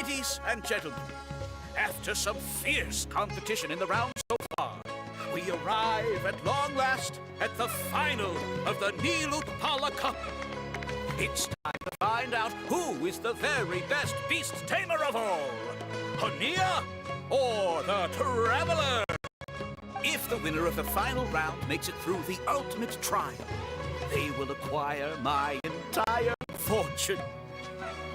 Ladies and gentlemen, after some fierce competition in the round so far, we arrive at long last at the final of the Nilutpala Cup. It's time to find out who is the very best beast tamer of all, Hania or the Traveler. If the winner of the final round makes it through the ultimate trial, they will acquire my entire fortune.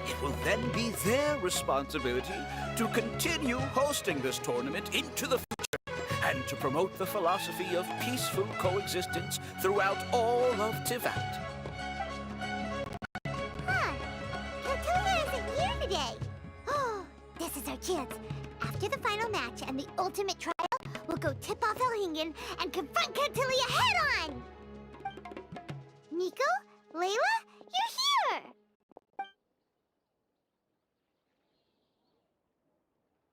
It will then be their responsibility to continue hosting this tournament into the future and to promote the philosophy of peaceful coexistence throughout all of Tivat. Kautilya isn't here today. Oh, this is our chance. After the final match and the ultimate trial, we'll go tip off Elhingen and confront Kautilya head-on! Nico? Layla? You're here!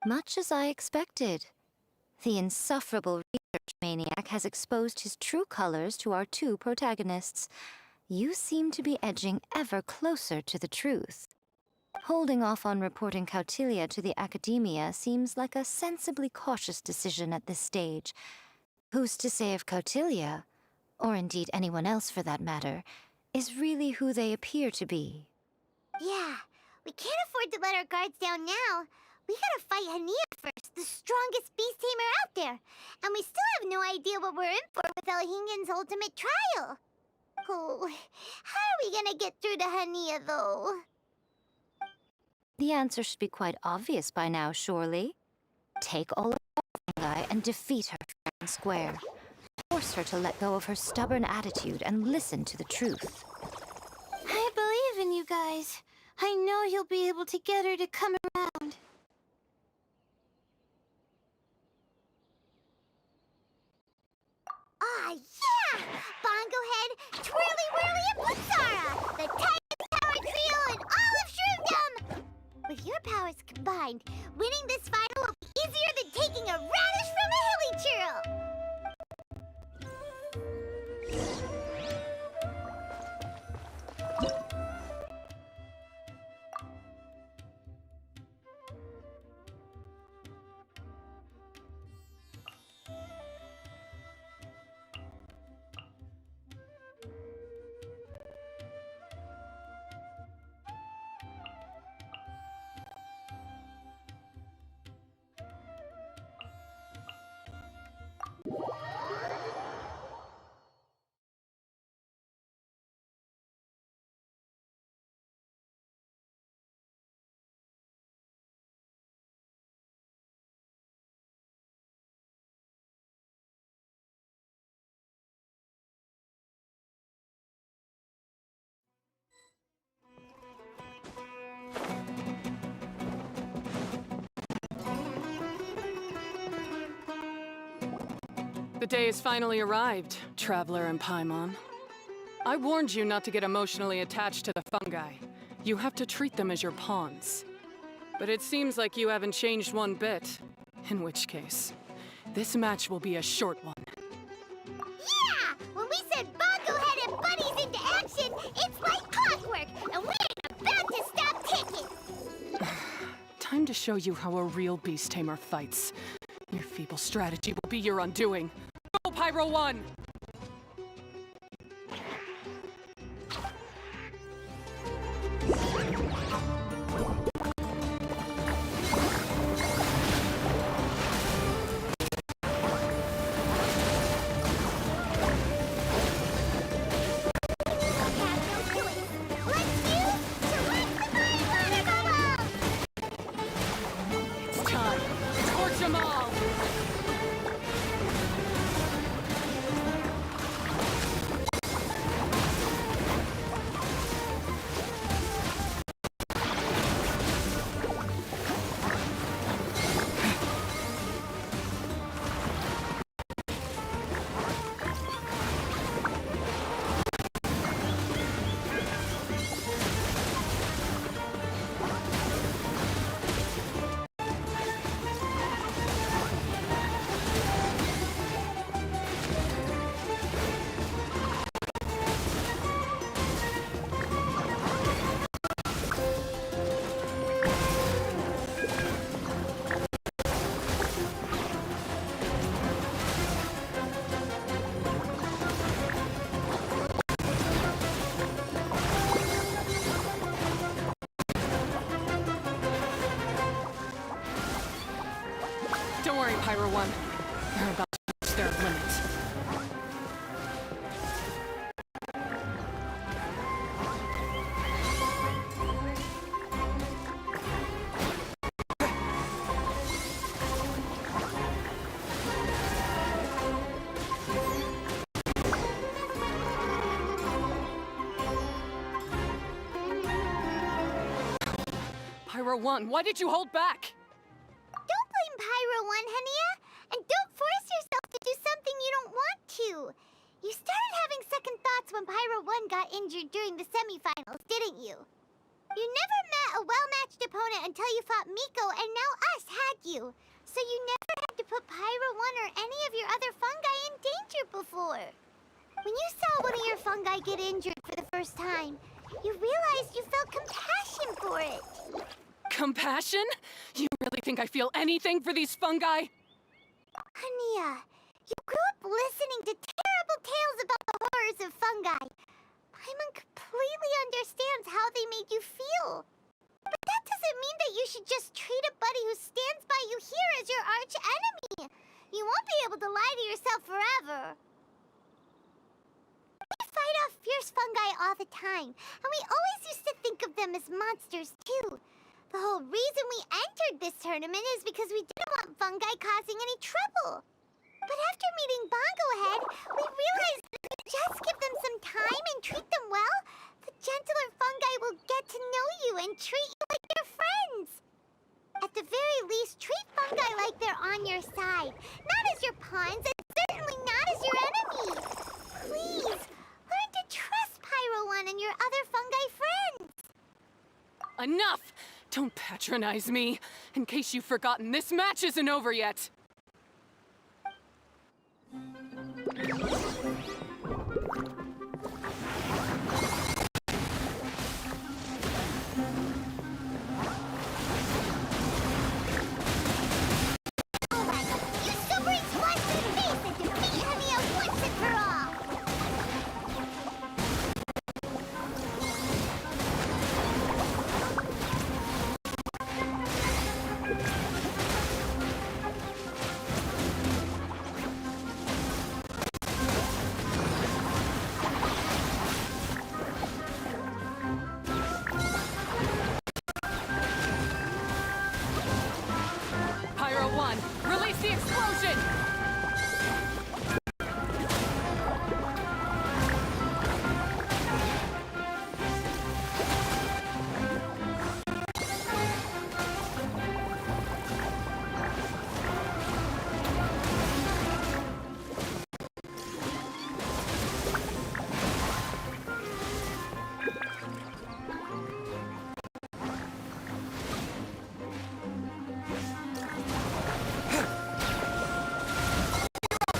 Much as I expected. The insufferable research maniac has exposed his true colors to our two protagonists. You seem to be edging ever closer to the truth. Holding off on reporting Kautilya to the Academia seems like a sensibly cautious decision at this stage. Who's to say if Kautilya, or indeed anyone else for that matter, is really who they appear to be? Yeah, we can't afford to let our guards down now. We gotta fight Hania first, the strongest beast tamer out there. And we still have no idea what we're in for with Elhingen's ultimate trial. Oh, how are we gonna get through to Hania, though? The answer should be quite obvious by now, surely. Take all of the fungi and defeat her fair and square. Force her to let go of her stubborn attitude and listen to the truth. I believe in you guys. I know you'll be able to get her to come around. Ah, yeah! Bongo Head, Twirly Whirly, and Blitzara! The tightest power trio in all of Shroomdom! With your powers combined, winning this final will be easier than taking a radish from a hilly churl! The day has finally arrived, Traveler and Paimon. I warned you not to get emotionally attached to the fungi. You have to treat them as your pawns. But it seems like you haven't changed one bit. In which case, this match will be a short one. Yeah! When we send Bongo Head and buddies into action, it's like clockwork, and we ain't about to stop ticking! Time to show you how a real beast tamer fights. Your feeble strategy will be your undoing. Go, Pyro 1! It's time! Torch them all! worry, Pyro One. They're about to reach their limit. Pyro One, why did you hold back? Don't blame Pyro 1, Hania. And don't force yourself to do something you don't want to. You started having second thoughts when Pyro 1 got injured during the semifinals, didn't you? You never met a well-matched opponent until you fought Miko, and now us had you. So you never had to put Pyro 1 or any of your other fungi in danger before. When you saw one of your fungi get injured for the first time, you realized you felt compassion for it. Compassion? You really think I feel anything for these fungi? Hania, you grew up listening to terrible tales about the horrors of fungi. Paimon completely understands how they made you feel. But that doesn't mean that you should just treat a buddy who stands by you here as your arch enemy. You won't be able to lie to yourself forever. We fight off fierce fungi all the time, and we always used to think of them as monsters too. The whole reason we entered this tournament is because we didn't want fungi causing any trouble. But after meeting Bongo Head, we realized that if we just give them some time and treat them well, the gentler fungi will get to know you and treat you like their friends. At the very least, treat fungi like they're on your side, not as your pawns, and certainly not as your enemies. Please, learn to trust Pyro 1 and your other fungi friends. Enough! Don't patronize me. In case you've forgotten, this match isn't over yet. Alright, you super explosive face and defeat Hania once and for all! Pyro One, release the explosion!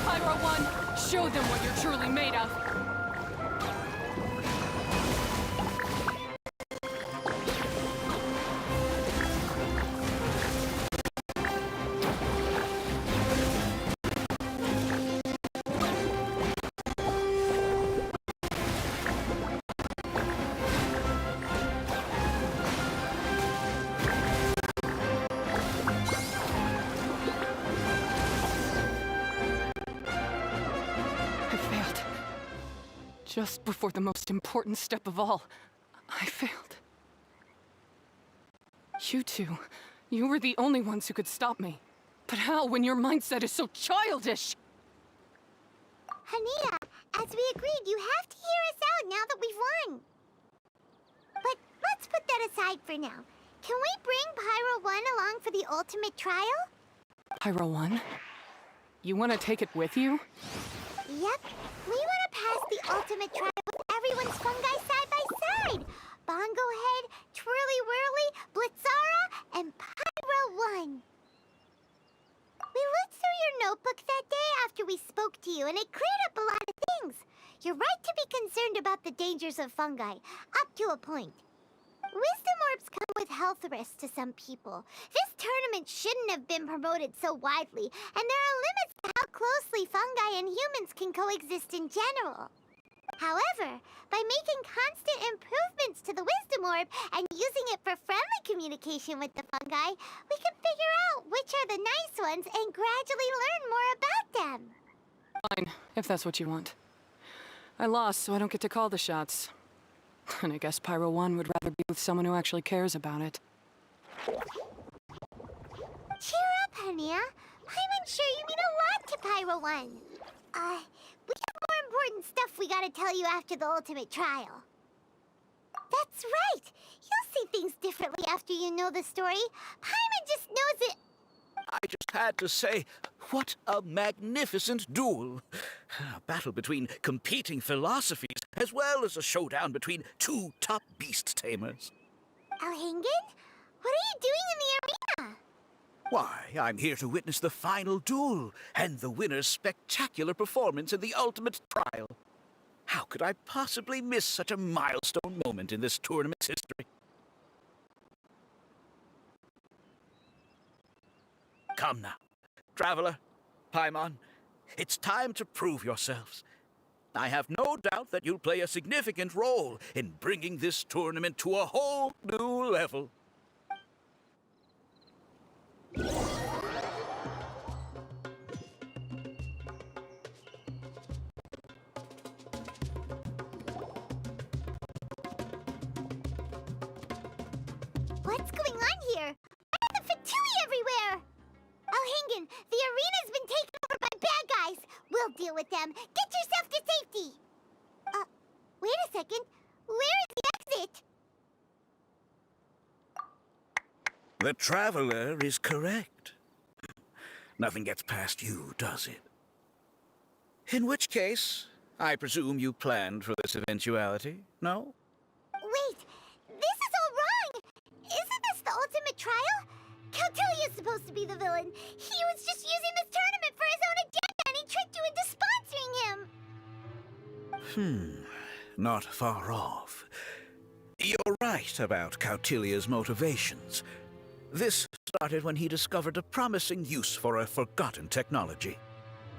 Pyro One, show them what you're truly made of. I failed. Just before the most important step of all, I failed. You two, you were the only ones who could stop me. But how when your mindset is so childish? Hania, as we agreed, you have to hear us out now that we've won. But let's put that aside for now. Can we bring Pyro 1 along for the ultimate trial? Pyro One, you want to take it with you? Yep. We want to pass the ultimate trial with everyone's fungi side by side. Bongo Head, Twirly Whirly, Blitzara, and Pyro 1. We looked through your notebook that day after we spoke to you, and it cleared up a lot of things. You're right to be concerned about the dangers of fungi, up to a point. Wisdom orbs come with health risks to some people. This tournament shouldn't have been promoted so widely, and there are limits to how closely fungi and humans can coexist in general. However, by making constant improvements to the Wisdom Orb and using it for friendly communication with the fungi, we can figure out which are the nice ones and gradually learn more about them. Fine, if that's what you want. I lost, so I don't get to call the shots. And I guess Pyro 1 would rather be with someone who actually cares about it. Cheer up, Hania. I'm sure you mean a lot to Pyro 1. We have more important stuff we gotta tell you after the ultimate trial. That's right. You'll see things differently after you know the story. Paimon just knows it. I just had to say, what a magnificent duel. A battle between competing philosophies, as well as a showdown between two top beast tamers. Elhingen? What are you doing in the arena? Why, I'm here to witness the final duel and the winner's spectacular performance in the ultimate trial. How could I possibly miss such a milestone moment in this tournament's history? Come now, Traveler, Paimon, it's time to prove yourselves. I have no doubt that you'll play a significant role in bringing this tournament to a whole new level. What's going on here? Why are the Fatui everywhere? Elhingen, the arena's been taken over by bad guys. We'll deal with them. Get yourself to safety. Wait a second. Where is the exit? The Traveler is correct. Nothing gets past you, does it? In which case, I presume you planned for this eventuality, no? Wait, this is all wrong. Isn't this the ultimate trial? Cautilia's supposed to be the villain. He was just using this tournament for his own agenda and he tricked you into sponsoring him. Not far off. You're right about Cautilia's motivations. This started when he discovered a promising use for a forgotten technology.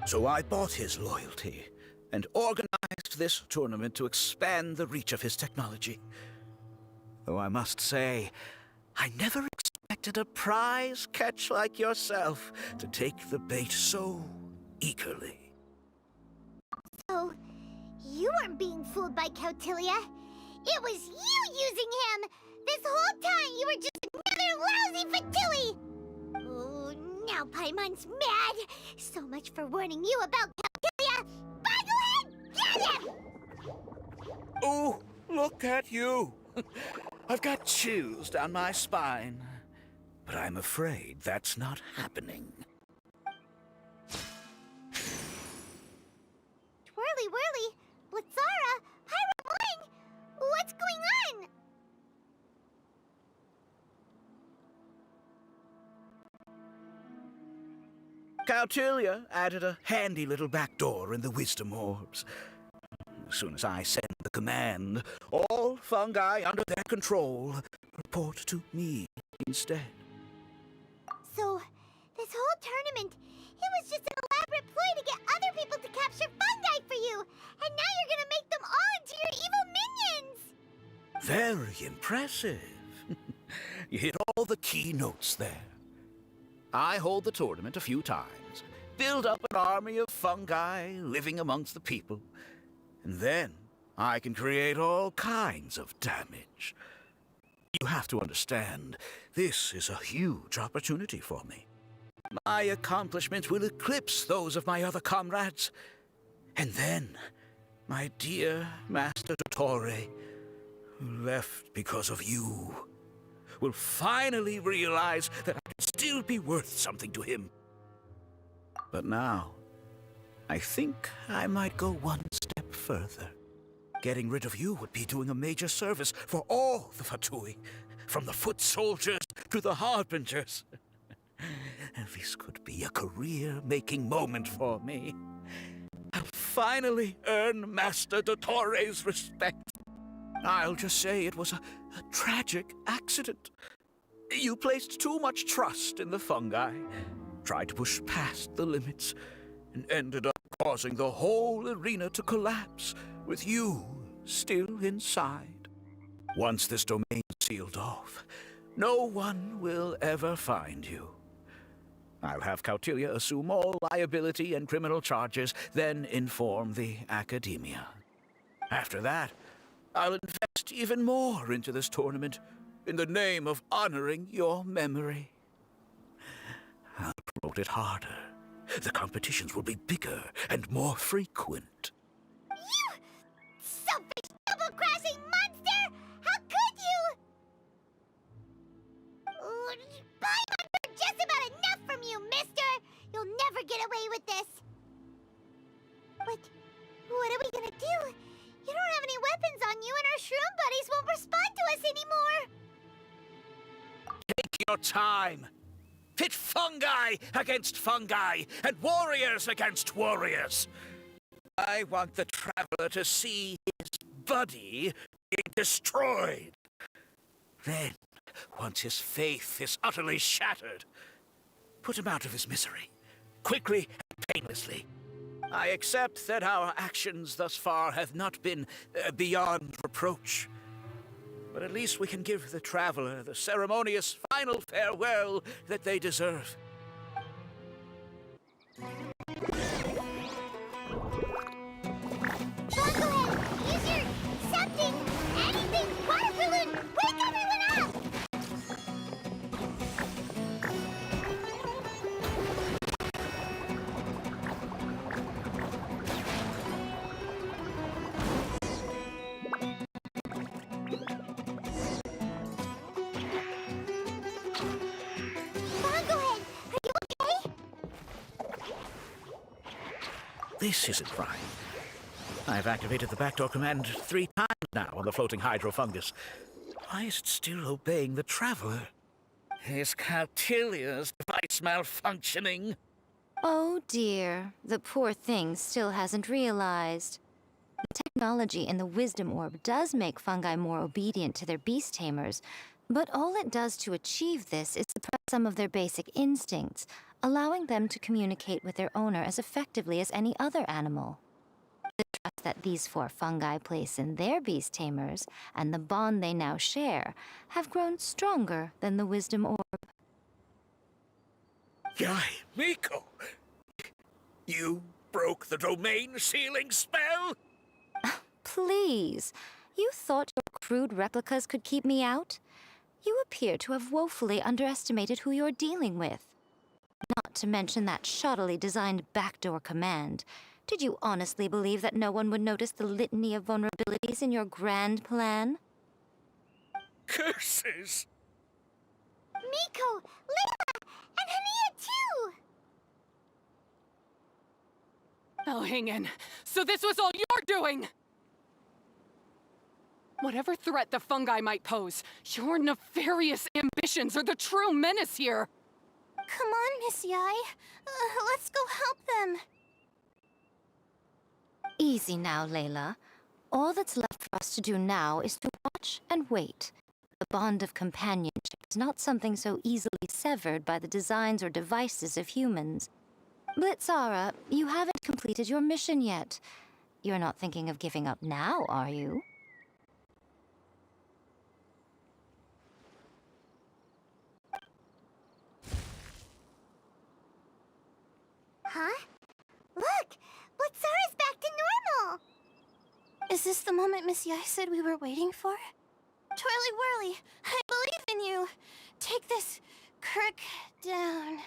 So I bought his loyalty and organized this tournament to expand the reach of his technology. Though I must say, I never expected a prize catch like yourself to take the bait so eagerly. So, you weren't being fooled by Cautilia. It was you using him! This whole time you were just another lousy Fatui! Oh, now Paimon's mad! So much for warning you about Cautilia! Boglehead, get him! Oh, look at you! I've got chills down my spine. But I'm afraid that's not happening. Twirly whirly, Blitzara, Pyro Boing! What's going on? Cautilia added a handy little back door in the Wisdom Orbs. As soon as I send the command, all fungi under their control report to me instead. So, this whole tournament, it was just an elaborate ploy to get other people to capture fungi for you! And now you're gonna make them all into your evil minions! Very impressive. You hit all the key notes there. I hold the tournament a few times, build up an army of fungi living amongst the people, and then I can create all kinds of damage. You have to understand, this is a huge opportunity for me. My accomplishments will eclipse those of my other comrades. And then, my dear Master Dottore, who left because of you, will finally realize that I can still be worth something to him. But now, I think I might go one step further. Getting rid of you would be doing a major service for all the Fatui, from the foot soldiers to the harbingers. And this could be a career-making moment for me. I'll finally earn Master Dottore's respect. I'll just say it was a tragic accident. You placed too much trust in the fungi, tried to push past the limits, and ended up causing the whole arena to collapse, with you still inside. Once this domain is sealed off, no one will ever find you. I'll have Cautilia assume all liability and criminal charges, then inform the Academia. After that, I'll invest even more into this tournament in the name of honoring your memory. I'll promote it harder. The competitions will be bigger and more frequent. You selfish, double-crashing monster! How could you? Paimon heard just about enough from you, mister! You'll never get away with this. But what are we gonna do? You don't have any weapons on you, and our shroom buddies won't respond to us anymore. Take your time. Pit fungi against fungi, and warriors against warriors. I want the Traveler to see his buddy being destroyed. Then, once his faith is utterly shattered, put him out of his misery, quickly and painlessly. I accept that our actions thus far have not been beyond reproach. But at least we can give the Traveler the ceremonious final farewell that they deserve. Fungohead, use your something, anything, water balloon! Wake everyone up! Fungohead, are you okay? This isn't right. I've activated the backdoor command 3 times now on the floating hydrofungus. Why is it still obeying the Traveler? Is Cautilia's device malfunctioning? Oh dear, the poor thing still hasn't realized. The technology in the Wisdom Orb does make fungi more obedient to their beast tamers, but all it does to achieve this is suppress some of their basic instincts, allowing them to communicate with their owner as effectively as any other animal. The trust that these 4 fungi place in their beast tamers, and the bond they now share, have grown stronger than the Wisdom Orb. Yai, Miko! You broke the domain sealing spell? Please, you thought your crude replicas could keep me out? You appear to have woefully underestimated who you're dealing with. Not to mention that shoddily designed backdoor command. Did you honestly believe that no one would notice the litany of vulnerabilities in your grand plan? Curses! Miko, Layla, and Hania too! Elhingen, so this was all you're doing! Whatever threat the fungi might pose, your nefarious ambitions are the true menace here! Come on, Miss Yai. Let's go help them. Easy now, Layla. All that's left for us to do now is to watch and wait. The bond of companionship is not something so easily severed by the designs or devices of humans. Blitzara, you haven't completed your mission yet. You're not thinking of giving up now, are you? Huh? Look! Blitzara's back to normal! Is this the moment Miss Yai said we were waiting for? Twirly Whirly, I believe in you! Take this crook down.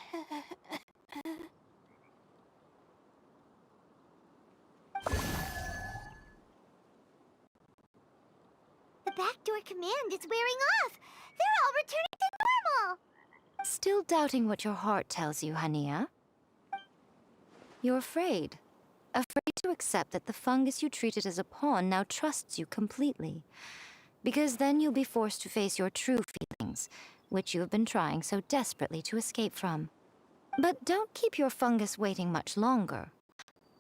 The backdoor command is wearing off! They're all returning to normal! Still doubting what your heart tells you, Hania? You're afraid. Afraid to accept that the fungus you treated as a pawn now trusts you completely. Because then you'll be forced to face your true feelings, which you have been trying so desperately to escape from. But don't keep your fungus waiting much longer.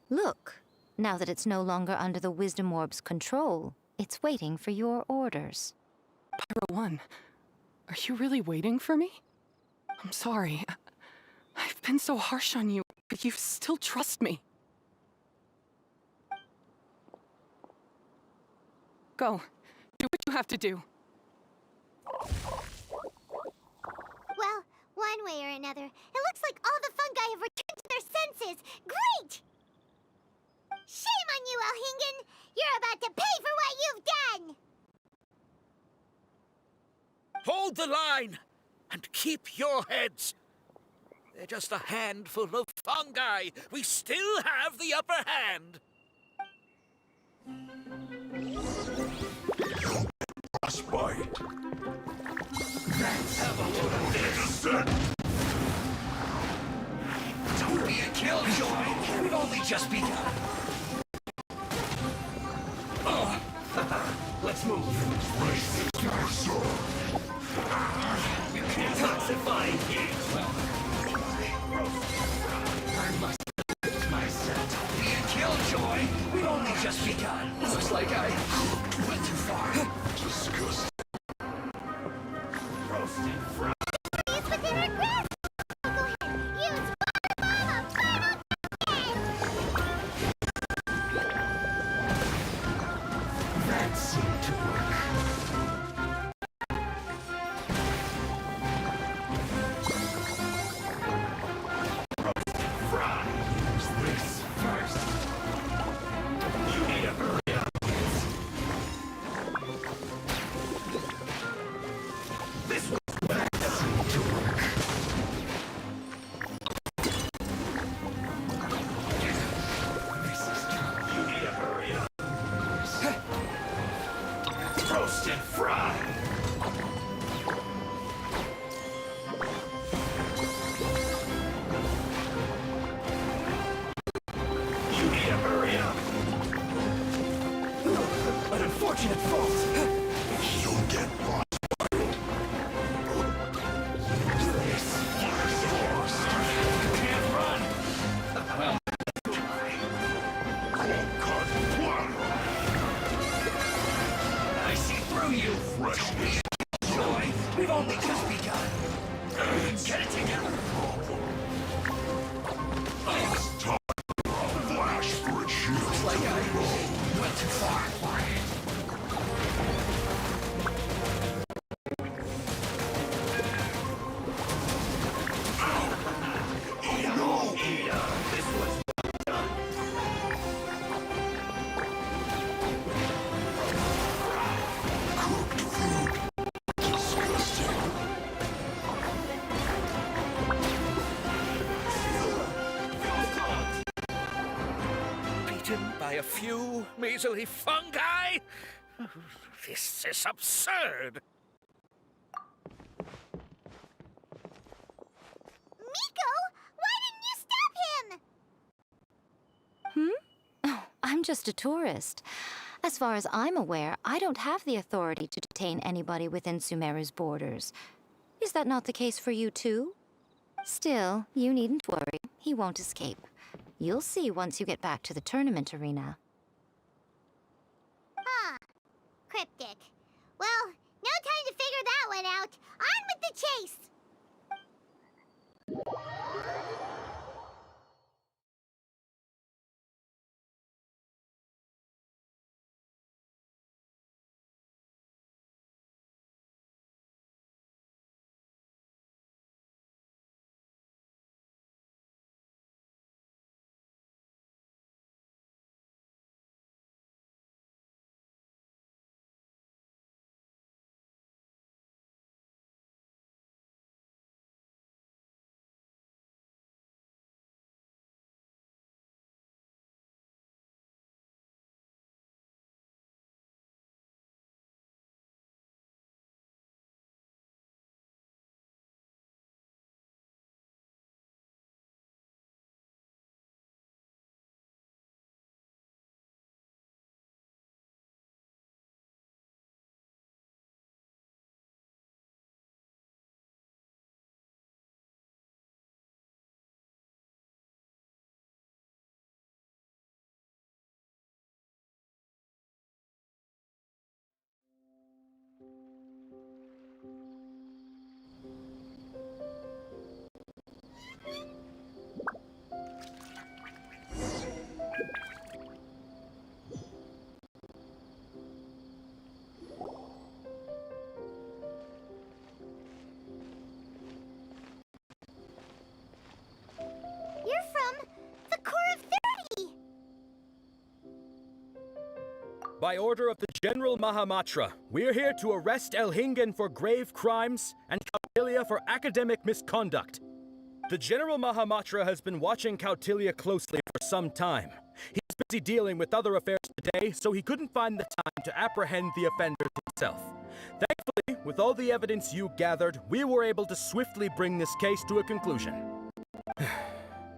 Look, now that it's no longer under the Wisdom Orb's control, it's waiting for your orders. Pyro 1, are you really waiting for me? I'm sorry. I've been so harsh on you, but you still trust me. Go. Do what you have to do. Well, one way or another, it looks like all the fungi have returned to their senses. Great! Shame on you, Elhingen! You're about to pay for what you've done! Hold the line and keep your heads. They're just a handful of fungi. We still have the upper hand. Frostbite. Let's have a look at this. Don't be a killjoy. We've only just begun. Let's move. You can't toxify heat. I must fix myself. Don't be a killjoy. We've only just begun. Looks like I went too far. Disgusting. Roasted fried. It's within our grasp! Go ahead, use Water Bomb of Final That seemed to work. Fry. Use this first. You need a hurry up. This was that seemed to work. This is you need a hurry up. Roast and fry. You need to hurry up. An unfortunate fault. You'll get frostbite. This force. You can't run. Well, cut one. I see through you. Fresh joy. We've only just begun. Get it together. It's time. Flash for a shield. Looks like I went too far. No. This was done. Cooked food. Disgusting. Beaten by a few measly fungi? This is absurd. Miko! Why didn't you stop him? Oh, I'm just a tourist. As far as I'm aware, I don't have the authority to detain anybody within Sumeru's borders. Is that not the case for you too? Still, you needn't worry. He won't escape. You'll see once you get back to the tournament arena. Huh. Cryptic. Well, no time to figure that one out. On with the chase! by order of the General Mahamatra, we're here to arrest Elhingen for grave crimes and Kautilya for academic misconduct. The General Mahamatra has been watching Kautilya closely for some time. He's busy dealing with other affairs today, so he couldn't find the time to apprehend the offenders himself. Thankfully, with all the evidence you gathered, we were able to swiftly bring this case to a conclusion.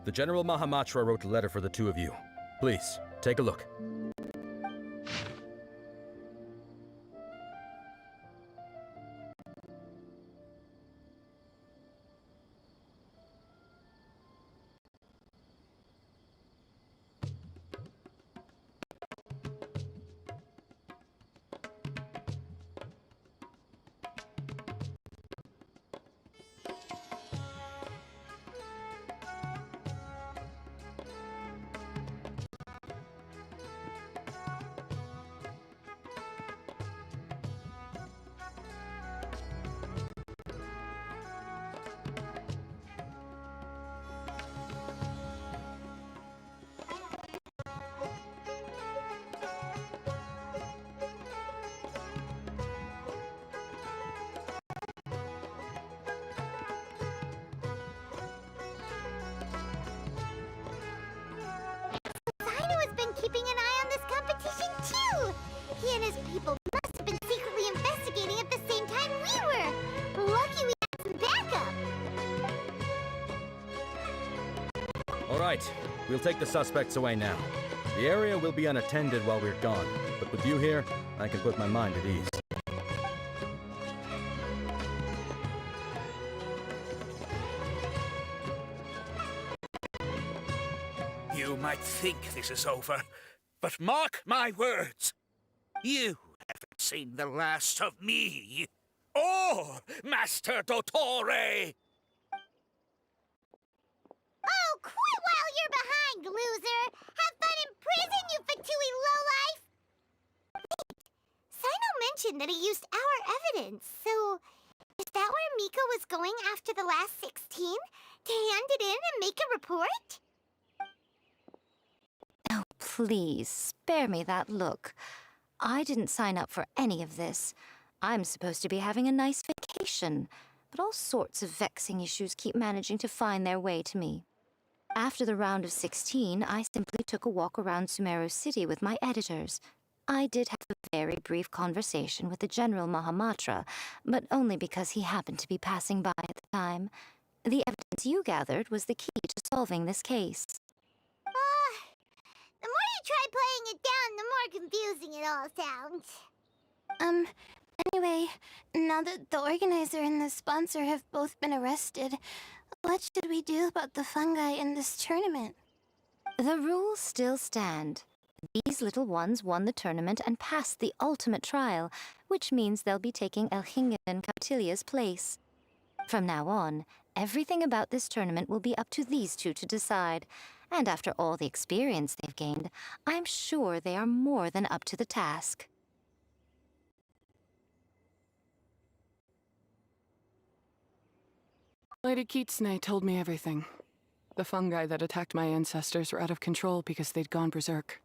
The General Mahamatra wrote a letter for the two of you. Please, take a look. Keeping an eye on this competition too! He and his people must have been secretly investigating at the same time we were! Lucky we had some backup! Alright, we'll take the suspects away now. The area will be unattended while we're gone, but with you here, I can put my mind at ease. You might think this is over, but mark my words. You haven't seen the last of me, or Master Dottore. Oh, quit while you're behind, loser! Have fun in prison, you Fatui lowlife! Wait, Sino mentioned that he used our evidence, so is that where Miko was going after the last 16? To hand it in and make a report? Oh, please, spare me that look. I didn't sign up for any of this. I'm supposed to be having a nice vacation, but all sorts of vexing issues keep managing to find their way to me. After the round of 16, I simply took a walk around Sumeru City with my editors. I did have a very brief conversation with the General Mahamatra, but only because he happened to be passing by at the time. The evidence you gathered was the key to solving this case. The more you try playing it down, the more confusing it all sounds. Anyway, now that the organizer and the sponsor have both been arrested, what should we do about the fungi in this tournament? The rules still stand. These little ones won the tournament and passed the ultimate trial, which means they'll be taking Elhingen and Kautilya's place. From now on, everything about this tournament will be up to these two to decide. And after all the experience they've gained, I'm sure they are more than up to the task. Lady Kitsune told me everything. The fungi that attacked my ancestors were out of control because they'd gone berserk.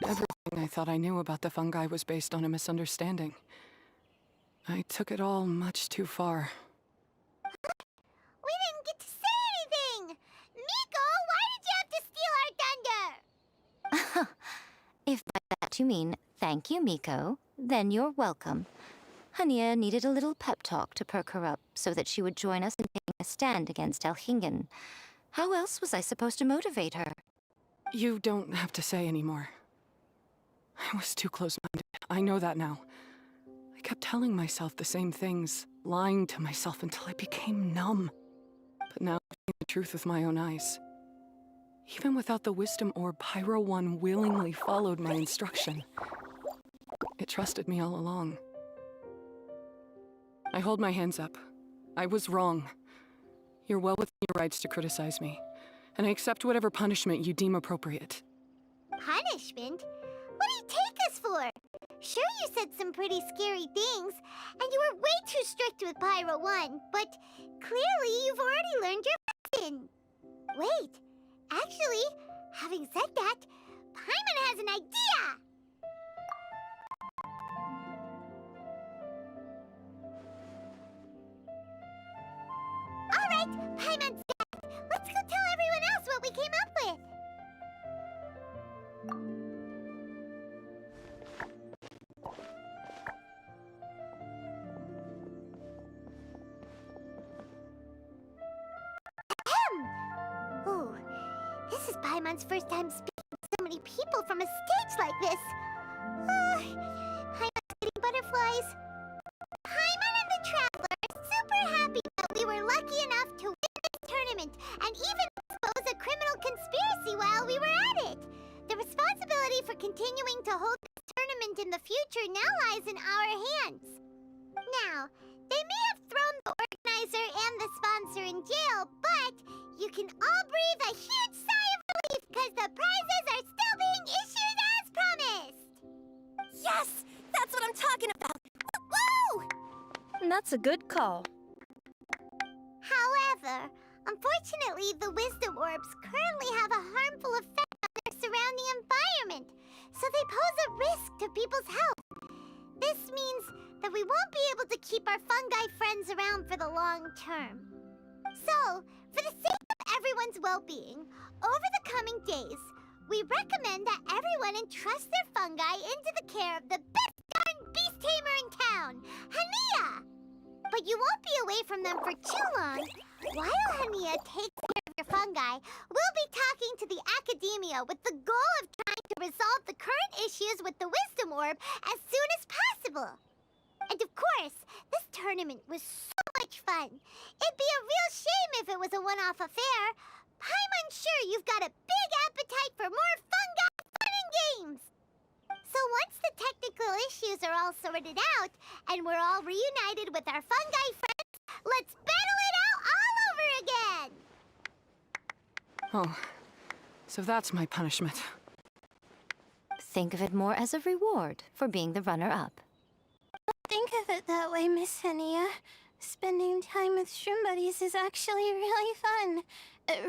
Everything I thought I knew about the fungi was based on a misunderstanding. I took it all much too far. We didn't get to say anything! Miko, why did you have to steal our thunder? If by that you mean thank you, Miko, then you're welcome. Hania needed a little pep talk to perk her up so that she would join us in taking a stand against Elhingen. How else was I supposed to motivate her? You don't have to say anymore. I was too close-minded. I know that now. I kept telling myself the same things, lying to myself until I became numb. But now I've seen the truth with my own eyes. Even without the wisdom orb, Pyro 1 willingly followed my instruction. It trusted me all along. I hold my hands up. I was wrong. You're well within your rights to criticize me, and I accept whatever punishment you deem appropriate. Punishment? What do you take us for? Sure, you said some pretty scary things, and you were way too strict with Pyro 1, but clearly you've already learned your lesson. Wait, actually, having said that, Paimon has an idea! Alright, Paimon's dead. Let's go tell everyone else what we came up with. Ooh, this is Paimon's first time speaking to so many people from a stage like this. Paimon's getting butterflies. Paimon and the Traveler are super happy that we were lucky enough to win this tournament and even expose a criminal conspiracy while we were at it. The responsibility for continuing to hold this tournament in the future now lies in our hands. Now, they may have thrown the organizer and the sponsor in jail, but you can all breathe a huge sigh of relief because the prizes are still being issued as promised! Yes! That's what I'm talking about! Woo! That's a good call. However, unfortunately, the wisdom orbs currently have a harmful effect on their surrounding environment, so they pose a risk to people's health. This means that we won't be able to keep our fungi friends around for the long term. So, for the sake of everyone's well-being, over the coming days, we recommend that everyone entrust their fungi into the care of the best darn beast tamer in town, Hania! But you won't be away from them for too long. While Hania takes care of your fungi, we'll be talking to the academia with the goal of trying to resolve the current issues with the wisdom orb as soon as possible. And of course, this tournament was so much fun. It'd be a real shame if it was a one-off affair. I'm sure you've got a big appetite for more fungi fun and games. So once the technical issues are all sorted out, and we're all reunited with our fungi friends, let's battle it out all over again! Oh, so that's my punishment. Think of it more as a reward for being the runner-up. Think of it that way, Miss Hania. Spending time with shroom buddies is actually really fun.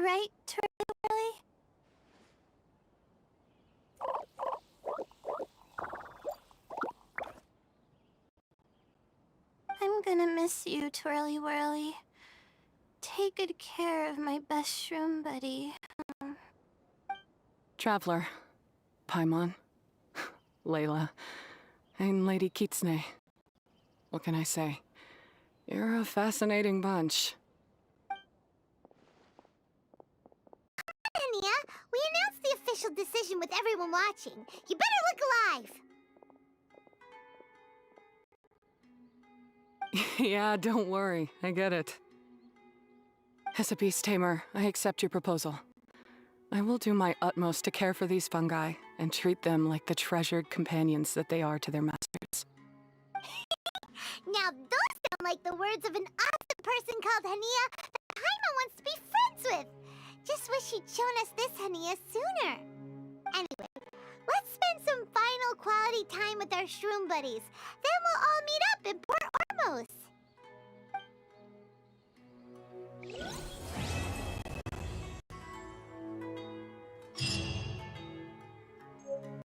Right, Twirly? I'm gonna miss you, Twirly Whirly. Take good care of my best shroom buddy. Traveler, Paimon, Layla, and Lady Kitsune. What can I say? You're a fascinating bunch. Hania, we announced the official decision with everyone watching. You better look alive! Yeah, don't worry. I get it. As a beast tamer, I accept your proposal. I will do my utmost to care for these fungi and treat them like the treasured companions that they are to their masters. Now those sound like the words of an awesome person called Hania that Paimon wants to be friends with. Just wish you'd shown us this Hania sooner. Anyway, let's spend some final quality time with our shroom buddies. Then we'll all meet up in Port Ormos.